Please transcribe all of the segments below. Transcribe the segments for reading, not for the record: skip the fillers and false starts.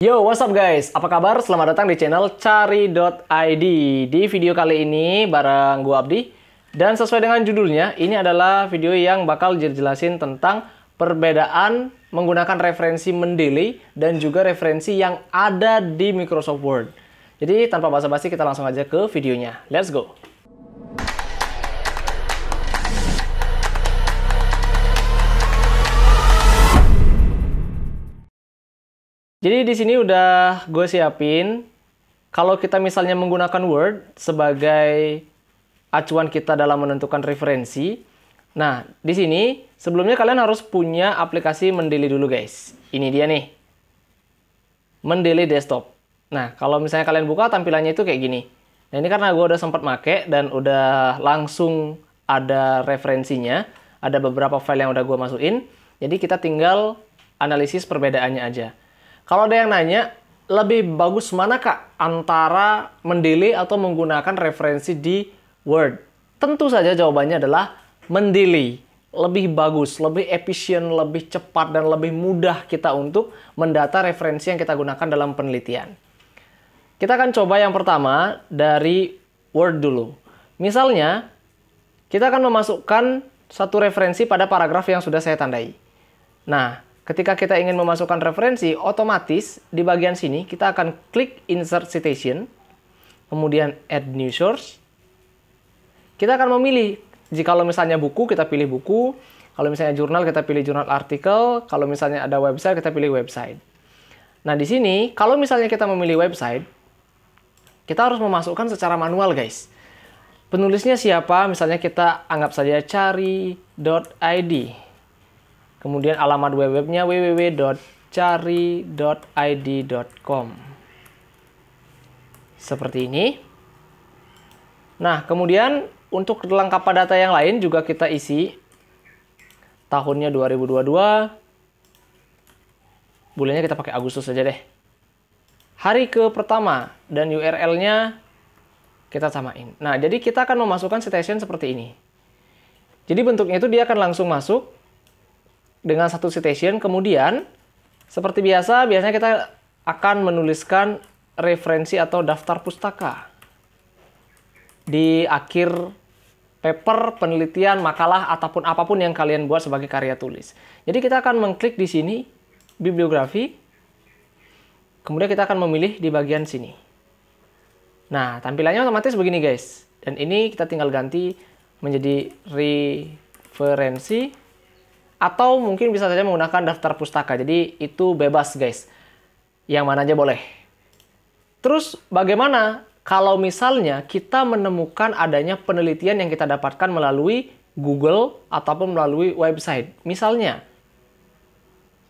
Yo, what's up guys? Apa kabar? Selamat datang di channel Cari.id. Di video kali ini bareng gua Abdi. Dan sesuai dengan judulnya, ini adalah video yang bakal jelasin tentang perbedaan menggunakan referensi Mendeley dan juga referensi yang ada di Microsoft Word. Jadi tanpa basa-basi kita langsung aja ke videonya. Let's go! Jadi di sini udah gue siapin, kalau kita misalnya menggunakan Word sebagai acuan kita dalam menentukan referensi. Nah, di sini sebelumnya kalian harus punya aplikasi Mendeley dulu guys. Ini dia nih, Mendeley Desktop. Nah, kalau misalnya kalian buka tampilannya itu kayak gini. Nah, ini karena gue udah sempat make dan udah langsung ada referensinya, ada beberapa file yang udah gue masukin. Jadi kita tinggal analisis perbedaannya aja. Kalau ada yang nanya, lebih bagus mana kak antara Mendeley atau menggunakan referensi di Word? Tentu saja jawabannya adalah Mendeley. Lebih bagus, lebih efisien, lebih cepat, dan lebih mudah kita untuk mendata referensi yang kita gunakan dalam penelitian. Kita akan coba yang pertama dari Word dulu. Misalnya, kita akan memasukkan satu referensi pada paragraf yang sudah saya tandai. Nah, ketika kita ingin memasukkan referensi, otomatis di bagian sini kita akan klik Insert Citation, kemudian Add New Source. Kita akan memilih, jika misalnya buku, kita pilih buku. Kalau misalnya jurnal, kita pilih jurnal artikel. Kalau misalnya ada website, kita pilih website. Nah, di sini, kalau misalnya kita memilih website, kita harus memasukkan secara manual, guys. Penulisnya siapa? Misalnya kita anggap saja cari.id. Kemudian alamat webnya www.cari.id.com. Seperti ini. Nah, kemudian untuk kelengkapan data yang lain juga kita isi. Tahunnya 2022. Bulannya kita pakai Agustus saja deh. Hari ke pertama dan URL-nya kita samain. Nah, jadi kita akan memasukkan citation seperti ini. Jadi bentuknya itu dia akan langsung masuk dengan satu citation, kemudian seperti biasa, biasanya kita akan menuliskan referensi atau daftar pustaka di akhir paper, penelitian, makalah, ataupun apapun yang kalian buat sebagai karya tulis. Jadi kita akan mengklik di sini, bibliografi, kemudian kita akan memilih di bagian sini. Nah, tampilannya otomatis begini guys, dan ini kita tinggal ganti menjadi referensi, atau mungkin bisa saja menggunakan daftar pustaka. Jadi itu bebas guys. Yang mana aja boleh. Terus bagaimana kalau misalnya kita menemukan adanya penelitian yang kita dapatkan melalui Google ataupun melalui website. Misalnya,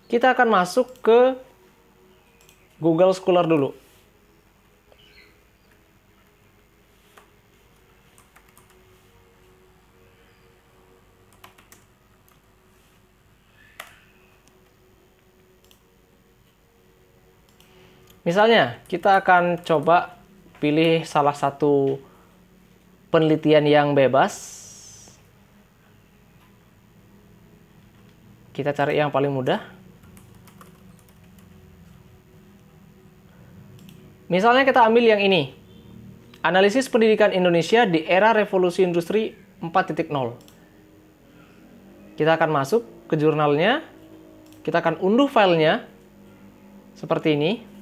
kita akan masuk ke Google Scholar dulu. Misalnya, kita akan coba pilih salah satu penelitian yang bebas. Kita cari yang paling mudah. Misalnya kita ambil yang ini. Analisis pendidikan Indonesia di era revolusi industri 4.0. Kita akan masuk ke jurnalnya. Kita akan unduh filenya. Seperti ini.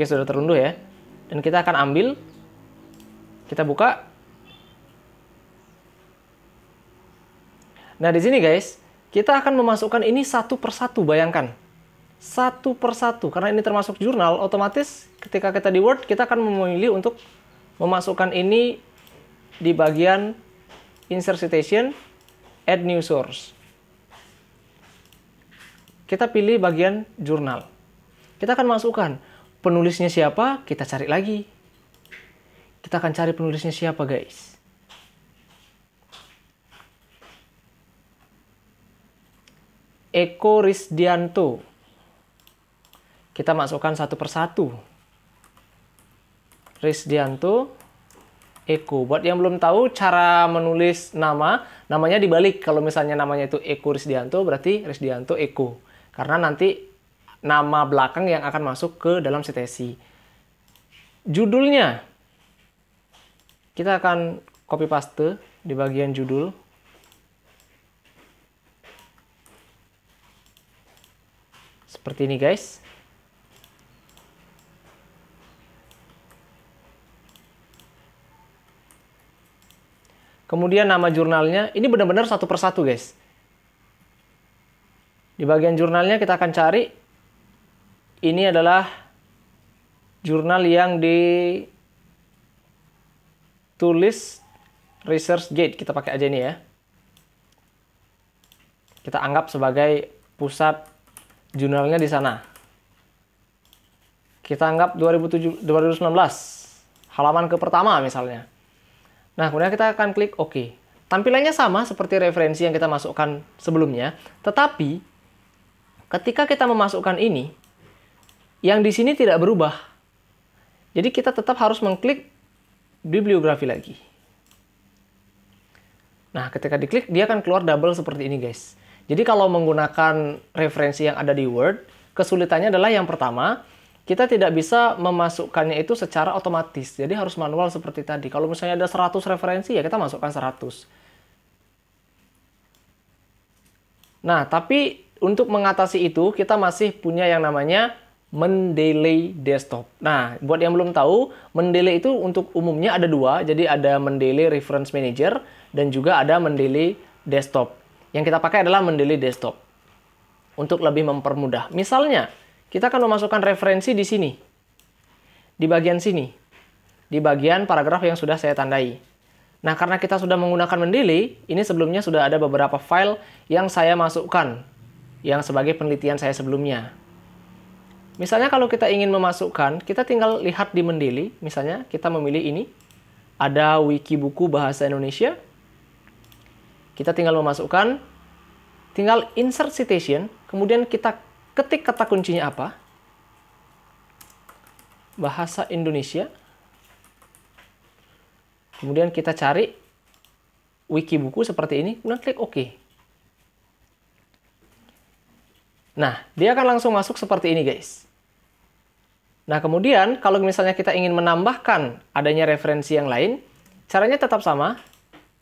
Oke, sudah terunduh ya. Dan kita akan ambil, kita buka. Nah, di sini guys, kita akan memasukkan ini satu persatu, bayangkan. Satu persatu, karena ini termasuk jurnal, otomatis ketika kita di Word, kita akan memilih untuk memasukkan ini di bagian Insert Citation, Add New Source. Kita pilih bagian jurnal. Kita akan masukkan. Penulisnya siapa? Kita cari lagi. Kita akan cari penulisnya siapa, guys. Eko Risdianto. Kita masukkan satu persatu. Risdianto, Eko. Buat yang belum tahu cara menulis nama, namanya dibalik. Kalau misalnya namanya itu Eko Risdianto, berarti Risdianto Eko. Karena nanti nama belakang yang akan masuk ke dalam sitasi. Judulnya, kita akan copy paste di bagian judul. Seperti ini guys. Kemudian nama jurnalnya, ini benar-benar satu persatu guys. Di bagian jurnalnya kita akan cari, ini adalah jurnal yang ditulis ResearchGate. Kita pakai aja ini ya. Kita anggap sebagai pusat jurnalnya di sana. Kita anggap 2019, halaman ke pertama misalnya. Nah, kemudian kita akan klik OK. Tampilannya sama seperti referensi yang kita masukkan sebelumnya, tetapi ketika kita memasukkan ini, yang di sini tidak berubah. Jadi kita tetap harus mengklik bibliografi lagi. Nah, ketika diklik, dia akan keluar double seperti ini, guys. Jadi kalau menggunakan referensi yang ada di Word, kesulitannya adalah yang pertama, kita tidak bisa memasukkannya itu secara otomatis. Jadi harus manual seperti tadi. Kalau misalnya ada 100 referensi, ya kita masukkan 100. Nah, tapi untuk mengatasi itu, kita masih punya yang namanya Mendeley Desktop. Nah, buat yang belum tahu, Mendeley itu untuk umumnya ada dua. Jadi ada Mendeley Reference Manager dan juga ada Mendeley Desktop. Yang kita pakai adalah Mendeley Desktop. Untuk lebih mempermudah. Misalnya, kita akan memasukkan referensi di sini. Di bagian sini. Di bagian paragraf yang sudah saya tandai. Nah, karena kita sudah menggunakan Mendeley, ini sebelumnya sudah ada beberapa file yang saya masukkan. Yang sebagai penelitian saya sebelumnya. Misalnya kalau kita ingin memasukkan, kita tinggal lihat di Mendeley. Misalnya kita memilih ini. Ada wiki buku bahasa Indonesia. Kita tinggal memasukkan. Tinggal insert citation. Kemudian kita ketik kata kuncinya apa? Bahasa Indonesia. Kemudian kita cari wiki buku seperti ini. Kemudian klik OK. Nah, dia akan langsung masuk seperti ini, guys. Nah, kemudian kalau misalnya kita ingin menambahkan adanya referensi yang lain, caranya tetap sama.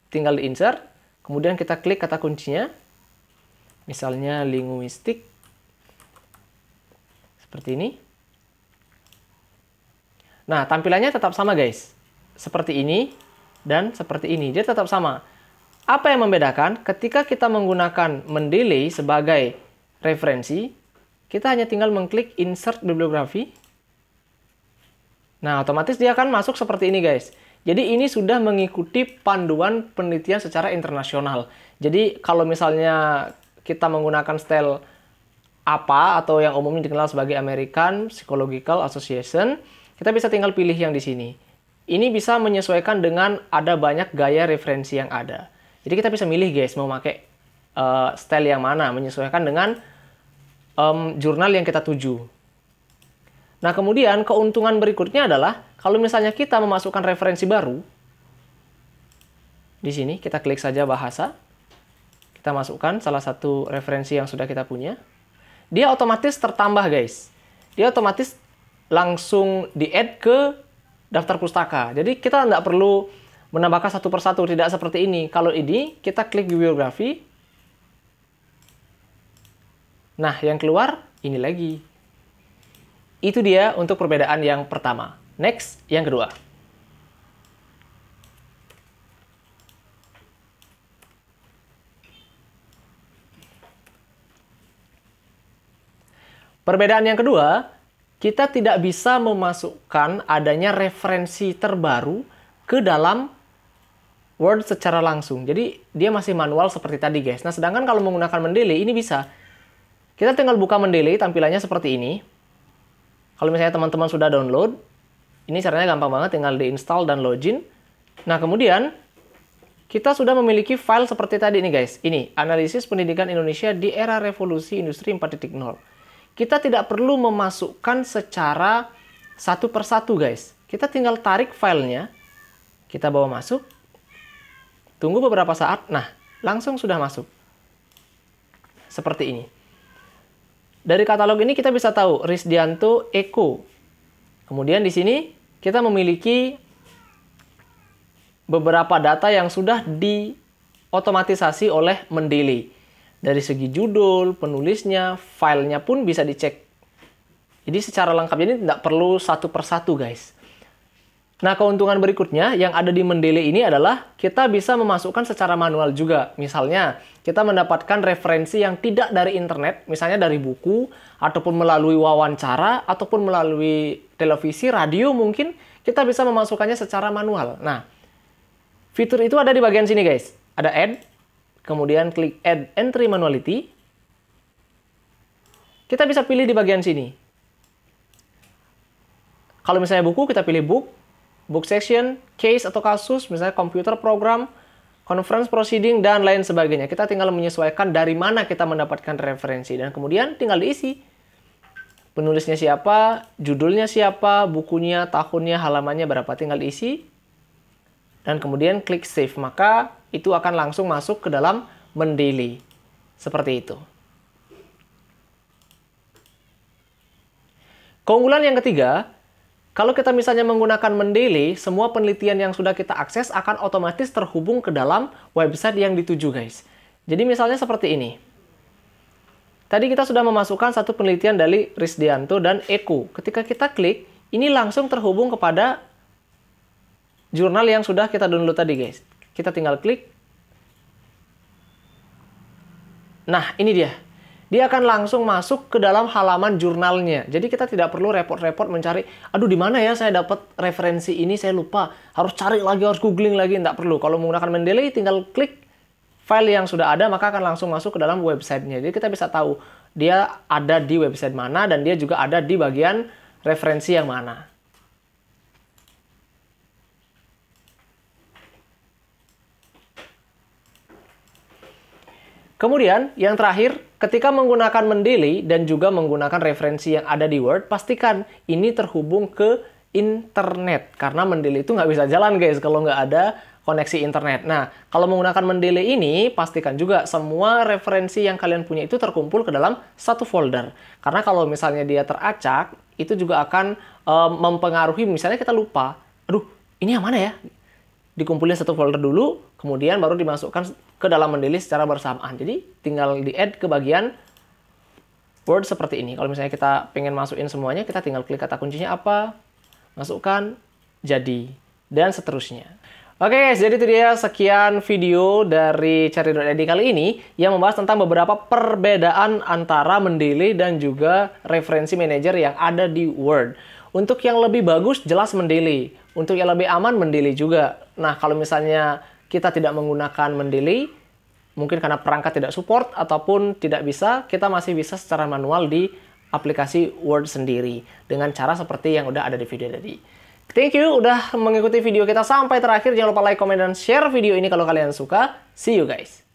Tinggal di insert. Kemudian kita klik kata kuncinya. Misalnya linguistik. Seperti ini. Nah, tampilannya tetap sama, guys. Seperti ini dan seperti ini. Dia tetap sama. Apa yang membedakan? Ketika kita menggunakan Mendeley sebagai referensi, kita hanya tinggal mengklik insert bibliografi. Nah, otomatis dia akan masuk seperti ini, guys. Jadi ini sudah mengikuti panduan penelitian secara internasional. Jadi kalau misalnya kita menggunakan style apa atau yang umumnya dikenal sebagai American Psychological Association, kita bisa tinggal pilih yang di sini. Ini bisa menyesuaikan dengan ada banyak gaya referensi yang ada. Jadi kita bisa milih, guys, mau pakai style yang mana, menyesuaikan dengan jurnal yang kita tuju. Nah, kemudian keuntungan berikutnya adalah kalau misalnya kita memasukkan referensi baru, di sini kita klik saja bahasa, kita masukkan salah satu referensi yang sudah kita punya. Dia otomatis tertambah, guys. Dia otomatis langsung di-add ke daftar pustaka. Jadi kita tidak perlu menambahkan satu persatu, tidak seperti ini. Kalau ini, kita klik bibliografi. Nah, yang keluar, ini lagi. Itu dia untuk perbedaan yang pertama. Next, yang kedua. Perbedaan yang kedua, kita tidak bisa memasukkan adanya referensi terbaru ke dalam Word secara langsung. Jadi, dia masih manual seperti tadi, guys. Nah, sedangkan kalau menggunakan Mendeley, ini bisa. Kita tinggal buka Mendeley, tampilannya seperti ini. Kalau misalnya teman-teman sudah download, ini caranya gampang banget, tinggal di-install dan login. Nah, kemudian kita sudah memiliki file seperti tadi nih, guys. Ini, Analisis Pendidikan Indonesia di Era Revolusi Industri 4.0. Kita tidak perlu memasukkan secara satu persatu, guys. Kita tinggal tarik filenya, kita bawa masuk, tunggu beberapa saat. Nah, langsung sudah masuk. Seperti ini. Dari katalog ini kita bisa tahu Risdianto Eko. Kemudian di sini kita memiliki beberapa data yang sudah diotomatisasi oleh Mendeley. Dari segi judul, penulisnya, filenya pun bisa dicek. Jadi secara lengkap, jadi tidak perlu satu persatu guys. Nah, keuntungan berikutnya yang ada di Mendeley ini adalah kita bisa memasukkan secara manual juga. Misalnya, kita mendapatkan referensi yang tidak dari internet, misalnya dari buku, ataupun melalui wawancara, ataupun melalui televisi, radio mungkin, kita bisa memasukkannya secara manual. Nah, fitur itu ada di bagian sini guys. Ada Add, kemudian klik Add Entry Manuality. Kita bisa pilih di bagian sini. Kalau misalnya buku, kita pilih Book, Book Section, Case atau kasus, misalnya Computer Program, Conference Proceeding, dan lain sebagainya. Kita tinggal menyesuaikan dari mana kita mendapatkan referensi. Dan kemudian tinggal diisi. Penulisnya siapa, judulnya siapa, bukunya, tahunnya, halamannya berapa. Tinggal diisi. Dan kemudian klik Save. Maka itu akan langsung masuk ke dalam Mendeley. Seperti itu. Keunggulan yang ketiga, kalau kita misalnya menggunakan Mendeley, semua penelitian yang sudah kita akses akan otomatis terhubung ke dalam website yang dituju, guys. Jadi misalnya seperti ini. Tadi kita sudah memasukkan satu penelitian dari Risdianto dan Eko. Ketika kita klik, ini langsung terhubung kepada jurnal yang sudah kita download tadi, guys. Kita tinggal klik. Nah, ini dia. Dia akan langsung masuk ke dalam halaman jurnalnya. Jadi kita tidak perlu repot-repot mencari, aduh di mana ya saya dapat referensi ini, saya lupa. Harus cari lagi, harus googling lagi, tidak perlu. Kalau menggunakan Mendeley, tinggal klik file yang sudah ada, maka akan langsung masuk ke dalam websitenya. Jadi kita bisa tahu dia ada di website mana, dan dia juga ada di bagian referensi yang mana. Kemudian, yang terakhir, ketika menggunakan Mendeley dan juga menggunakan referensi yang ada di Word, pastikan ini terhubung ke internet. Karena Mendeley itu nggak bisa jalan, guys, kalau nggak ada koneksi internet. Nah, kalau menggunakan Mendeley ini, pastikan juga semua referensi yang kalian punya itu terkumpul ke dalam satu folder. Karena kalau misalnya dia teracak, itu juga akan mempengaruhi, misalnya kita lupa, aduh, ini yang mana ya? Dikumpulin satu folder dulu, kemudian baru dimasukkan ke dalam Mendeley secara bersamaan. Jadi tinggal di-add ke bagian Word seperti ini. Kalau misalnya kita pengen masukin semuanya, kita tinggal klik kata kuncinya apa, masukkan, jadi, dan seterusnya. Oke guys, jadi itu dia sekian video dari Cari.id kali ini yang membahas tentang beberapa perbedaan antara Mendeley dan juga referensi manager yang ada di Word. Untuk yang lebih bagus, jelas Mendeley. Untuk yang lebih aman, Mendeley juga. Nah, kalau misalnya kita tidak menggunakan Mendeley, mungkin karena perangkat tidak support ataupun tidak bisa, kita masih bisa secara manual di aplikasi Word sendiri. Dengan cara seperti yang udah ada di video tadi. Thank you udah mengikuti video kita sampai terakhir. Jangan lupa like, comment, dan share video ini kalau kalian suka. See you guys!